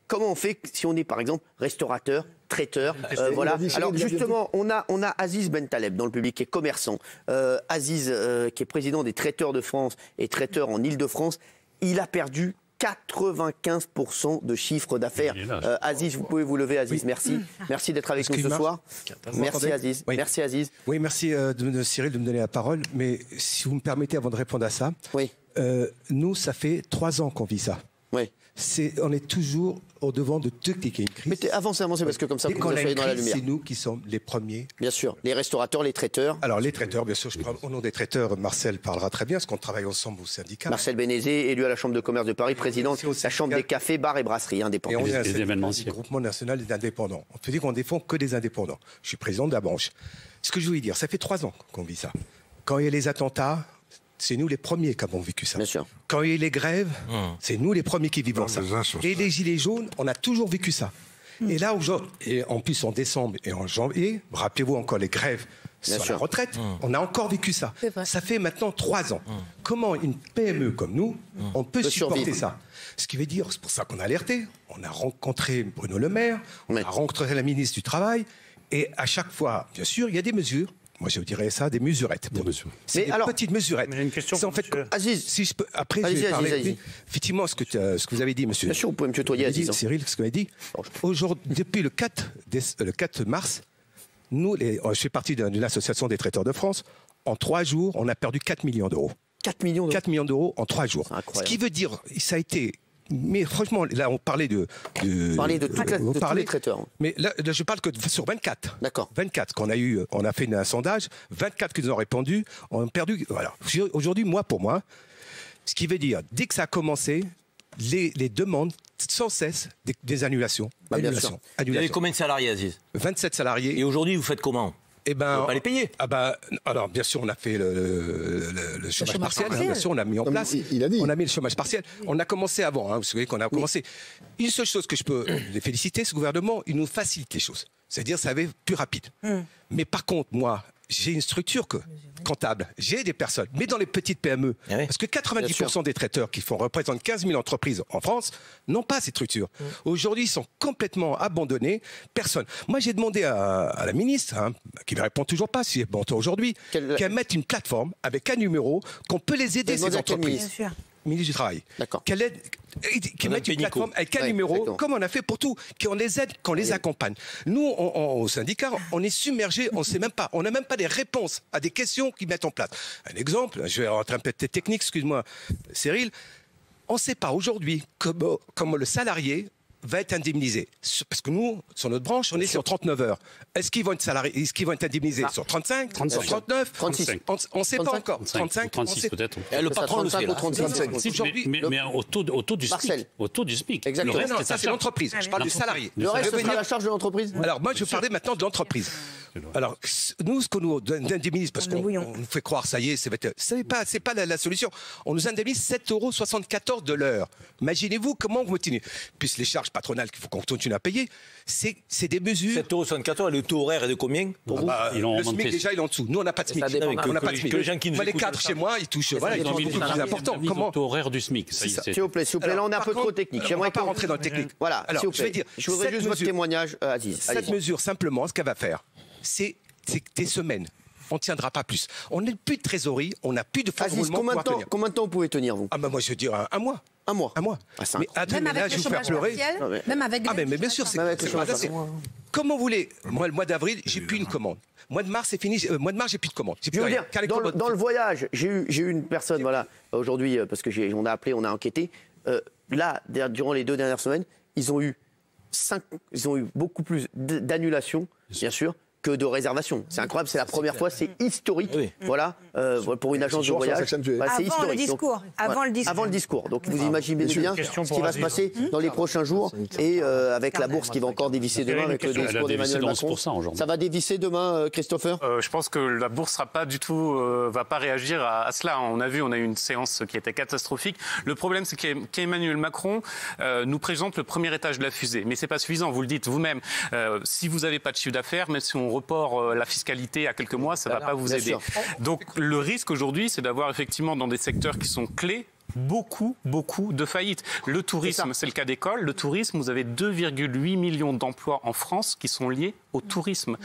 comment on fait si on est, par exemple, restaurateur, traiteur, voilà. Alors justement, on a Aziz Bentaleb dans le public, qui est commerçant. Aziz, qui est président des traiteurs de France et traiteur en Île-de-France, il a perdu 95% de chiffre d'affaires. Aziz, vous pouvez vous lever, Aziz, merci. Merci d'être avec nous ce soir. Merci Aziz. Oui. Merci Aziz. Oui, merci Cyril de me donner la parole. Mais si vous me permettez, avant de répondre à ça, oui. Nous, ça fait 3 ans qu'on vit ça. Oui. On est toujours au devant de dès qu'il y a une crise. Mais avancez, parce que comme ça, vous soyez dans la lumière. C'est nous qui sommes les premiers. Bien sûr, les restaurateurs, les traiteurs. Alors les traiteurs, bien sûr, je prends au nom des traiteurs, Marcel parlera très bien, parce qu'on travaille ensemble au syndicat. Marcel Bénézé, élu à la Chambre de commerce de Paris, président de la Chambre des cafés, bars et brasseries indépendants. Et on est un groupement national des indépendants. On peut dire qu'on défend que des indépendants. Je suis président de la branche. Ce que je voulais dire, ça fait 3 ans qu'on vit ça. Quand il y a les attentats, c'est nous les premiers qui avons vécu ça. Bien sûr. Quand il y a les grèves, c'est nous les premiers qui vivons ça. Et les gilets jaunes, on a toujours vécu ça. Et là, aujourd'hui, et en plus en décembre et en janvier, rappelez-vous encore les grèves sur la retraite, on a encore vécu ça. Ça fait maintenant 3 ans. Comment une PME comme nous, on peut supporter ça? Ce qui veut dire, c'est pour ça qu'on a alerté, on a rencontré Bruno Le Maire, on a rencontré la ministre du Travail, et à chaque fois, bien sûr, il y a des mesures. Moi, je dirais ça, des mesurettes. C'est des petites mesurettes. J'ai une question. En fait, Aziz, si je peux, après, je vais parler. Effectivement, ce que vous avez dit, monsieur. Bien sûr, vous pouvez me tutoyer, Aziz. Cyril, ce que vous avez dit. Aujourd'hui, depuis le 4 mars, nous, je fais partie d'une association des traiteurs de France. En 3 jours, on a perdu 4 millions d'euros. 4 millions d'euros. 4 millions d'euros en 3 jours. Ce qui veut dire, ça a été. Mais franchement, là, on parlait de tous les traiteurs. Mais là, je parle que sur 24. D'accord. 24 qu'on a eu, on a fait un sondage. 24 qui nous ont répondu, on a perdu. Voilà. Aujourd'hui, pour moi, ce qui veut dire, dès que ça a commencé, les demandes sans cesse des annulations. Annulations. Vous avez combien de salariés, Aziz? 27 salariés. Et aujourd'hui, vous faites comment? Eh ben, on va pas les payer. Alors, bien sûr, on a fait le chômage partiel. Bien sûr, on a mis en place. On a mis le chômage partiel. On a commencé avant. Vous savez qu'on a commencé. Une seule chose que je peux les féliciter, ce gouvernement, il nous facilite les choses. C'est-à-dire, ça va être plus rapide. Mais par contre, moi, j'ai une structure comptable, j'ai des personnes, mais dans les petites PME, parce que 90% des traiteurs qui représentent 15 000 entreprises en France n'ont pas ces structures. Aujourd'hui, ils sont complètement abandonnés, personne. Moi, j'ai demandé à la ministre, qui ne répond toujours pas, si elle m'entend aujourd'hui, qu'elle mette une plateforme avec un numéro, qu'on peut les aider, ces entreprises. Ministre du Travail. D'accord. Qui mette une plateforme avec un numéro, comme on a fait pour tout, qu'on les aide, qu'on les accompagne. Nous, au syndicat, on est submergés, on n'a même pas des réponses à des questions qu'ils mettent en place. Un exemple, je vais rentrer un peu de technique, excuse-moi, Cyril. On ne sait pas aujourd'hui comment le salarié va être indemnisé. Parce que nous, sur notre branche, on est sur 39 heures. Est-ce qu'ils vont être salariés, est-ce qu'ils vont être indemnisés sur 35, 39, 36 On ne sait pas encore. 35, 36 peut-être. Le patron le sait. 35. Mais au taux du SMIC. Au taux du SMIC. Exactement. Non, ça c'est l'entreprise. Je parle du salarié. Le reste, ce sera à la charge de l'entreprise. Alors moi, je parlais maintenant de l'entreprise. Alors, nous, ce qu'on nous indemnise, parce qu'on nous fait croire, ça y est, c'est pas la solution. On nous indemnise 7,74 € de l'heure. Imaginez-vous comment on continue. Puis les charges patronales qu'il faut qu'on continue à payer, c'est des mesures. 7,74 €, le taux horaire est de combien pour vous? Le SMIC, déjà, il est en dessous. Nous, on n'a pas de SMIC. On n'a pas de SMIC. Les cadres chez moi, ils touchent. Voilà, ils touchent beaucoup plus important. Comment? Le taux horaire du SMIC. S'il vous plaît, là, on est un peu trop technique. J'aimerais pas rentrer dans le technique. Voilà, alors, je vais dire. Je voudrais juste votre témoignage, Aziz. Cette mesure, simplement, ce qu'elle va faire, c'est des semaines. On ne tiendra pas plus. On n'a plus de trésorerie, on n'a plus de fonds de roulement. Combien de temps vous pouvez tenir, vous? Moi, je veux dire un mois. Un mois. Mais là, je vais vous faire pleurer. Même avec mais bien sûr, c'est comment vous voulez. Moi, le mois d'avril, j'ai plus une commande. Mois de mars, c'est fini. Mois de mars, j'ai plus de commande. Je veux dire, dans le voyage, j'ai eu une personne, voilà, aujourd'hui, parce que on a appelé, on a enquêté. Là, durant les 2 dernières semaines, ils ont eu beaucoup plus d'annulations, bien sûr, que de réservations. C'est incroyable, c'est la première fois, c'est historique. Voilà, pour une agence de voyage. C'est historique. Avant le discours. Donc vous imaginez bien ce qui va se passer dans les prochains jours et avec la bourse qui va encore dévisser demain avec le discours d'Emmanuel Macron. Ça va dévisser demain, Christopher? Je pense que la bourse sera pas du tout, va pas réagir à cela. On a eu une séance qui était catastrophique. Le problème, c'est qu'Emmanuel Macron nous présente le premier étage de la fusée. Mais c'est pas suffisant, vous le dites vous-même. Si vous n'avez pas de chiffre d'affaires, même si on report la fiscalité à quelques mois, ça ne va pas vous aider. Donc le risque aujourd'hui, c'est d'avoir effectivement dans des secteurs qui sont clés beaucoup de faillites. Le tourisme, c'est le cas d'école. Le tourisme, vous avez 2,8 millions d'emplois en France qui sont liés au tourisme.